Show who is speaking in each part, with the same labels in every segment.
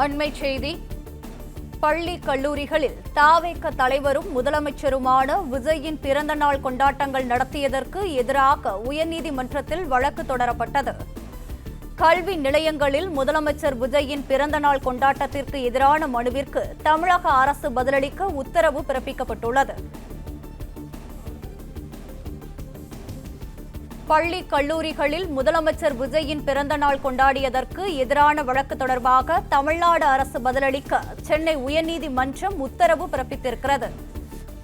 Speaker 1: அண்மைச் செய்தி. பள்ளி கல்லூரிகளில் தாவேக தலைவரும் முதலமைச்சருமான விஜயின் பிறந்த நாள் கொண்டாட்டங்கள் நடத்தியதற்கு எதிராக உயர்நீதிமன்றத்தில் வழக்கு தொடரப்பட்டது. கல்வி நிலையங்களில் முதலமைச்சர் விஜயின் பிறந்த நாள் கொண்டாட்டத்திற்கு எதிரான மனுவிற்கு தமிழக அரசு பதிலளிக்க உத்தரவு பிறப்பிக்கப்பட்டுள்ளது. பள்ளி கல்லூரிகளில் முதலமைச்சர் விஜயின் பிறந்த நாள் கொண்டாடியதற்கு எதிரான வழக்கு தொடர்பாக தமிழ்நாடு அரசு பதிலளிக்க சென்னை உயர்நீதிமன்றம் உத்தரவு பிறப்பித்திருக்கிறது.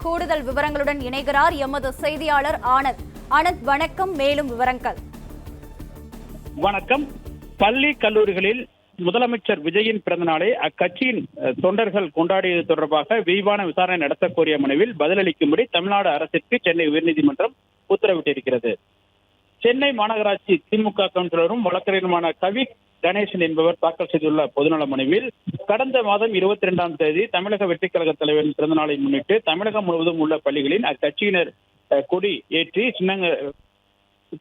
Speaker 1: கூடுதல் விவரங்களுடன் இணைகிறார் எமது செய்தியாளர் ஆனந்த். ஆனந்த், வணக்கம். மேலும் விவரங்கள்.
Speaker 2: வணக்கம். பள்ளி கல்லூரிகளில் முதலமைச்சர் விஜயின் பிறந்த நாளை அக்கட்சியின் தொண்டர்கள் கொண்டாடியது தொடர்பாக விரிவான விசாரணை நடத்த கோரிய மனுவில் பதிலளிக்கும்படி தமிழ்நாடு அரசிற்கு சென்னை உயர்நீதிமன்றம் உத்தரவிட்டிருக்கிறது. சென்னை மாநகராட்சி திமுக கவுன்சிலரும் வழக்கறிஞருமான கவி கணேசன் என்பவர் தாக்கல் செய்துள்ள பொதுநல மனுவில் கடந்த மாதம் 22ஆம் தேதி தமிழக வெற்றிக் கழக தலைவரின் பிறந்த நாளை முன்னிட்டு தமிழகம் முழுவதும் உள்ள பள்ளிகளில் அக்கட்சியினர் கொடி ஏற்றி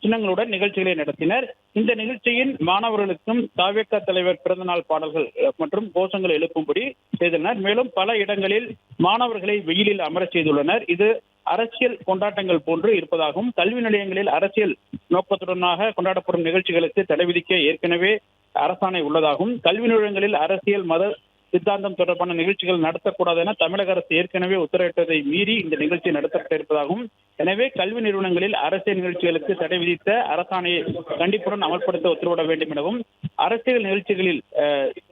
Speaker 2: சின்னங்களுடன் நிகழ்ச்சிகளை நடத்தினர். இந்த நிகழ்ச்சியின் மாணவர்களுக்கும் தாவேக தலைவர் பிறந்த நாள் பாடல்கள் மற்றும் கோஷங்கள் எழுப்பும்படி செய்தனர். மேலும் பல இடங்களில் மாணவர்களை வெயிலில் அமரச் செய்துள்ளனர். இது அரசியல் கொண்டாட்டங்கள் போன்று இருப்பதாகவும் கல்வி நிலையங்களில் அரசியல் நோக்கத்துடனாக கொண்டாடப்படும் நிகழ்ச்சிகளுக்கு தடை விதிக்க ஏற்கனவே அரசாணை உள்ளதாகவும் கல்வி நிலையங்களில் அரசியல் மத சித்தாந்தம் தொடர்பான நிகழ்ச்சிகள் நடத்தக்கூடாது என தமிழக அரசு ஏற்கனவே உத்தரவிட்டதை மீறி இந்த நிகழ்ச்சி நடத்தப்பட்டிருப்பதாகவும், எனவே கல்வி நிறுவனங்களில் அரசியல் நிகழ்ச்சிகளுக்கு தடை விதித்த அரசாணையை கண்டிப்புடன் அமல்படுத்த உத்தரவிட வேண்டும் எனவும் அரசியல் நிகழ்ச்சிகளில்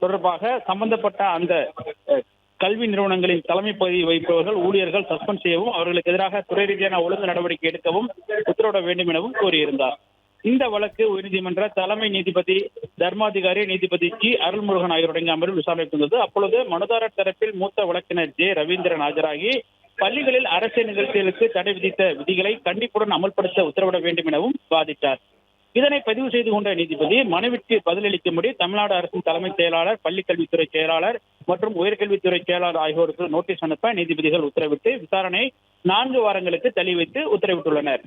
Speaker 2: தொடர்பாக சம்பந்தப்பட்ட அந்த கல்வி நிறுவனங்களின் தலைமை பதவி வகிப்பவர்கள் ஊழியர்கள் சஸ்பெண்ட் செய்யவும் அவர்களுக்கு எதிராக துறை ரீதியான ஒழுங்கு நடவடிக்கை எடுக்கவும் உத்தரவிட வேண்டும் எனவும் கோரியிருந்தார். இந்த வழக்கு உயர்நீதிமன்ற தலைமை நீதிபதி தர்மாதிகாரி நீதிபதி ஜி அருள்முருகன் ஆகியோருடைய அமர்வில் விசாரணைக்கு வந்தது. அப்பொழுது மனுதாரர் தரப்பில் மூத்த வழக்கினர் ஜே ரவீந்திரன் ஆஜராகி பள்ளிகளில் அரசியல் நிகழ்ச்சிகளுக்கு தடை விதித்த விதிகளை கண்டிப்புடன் அமல்படுத்த உத்தரவிட வேண்டும் எனவும் வாதிட்டார். இதனை பதிவு செய்து கொண்ட நீதிபதி மனுவிற்கு பதிலளிக்கும்படி தமிழ்நாடு அரசின் தலைமைச் செயலாளர், பள்ளிக்கல்வித்துறை செயலாளர் மற்றும் உயர்கல்வித்துறை செயலாளர் ஆகியோருக்கு நோட்டீஸ் அனுப்ப நீதிபதிகள் உத்தரவிட்டு விசாரணை 4 வாரங்களுக்கு தள்ளி வைத்து உத்தரவிட்டுள்ளனர்.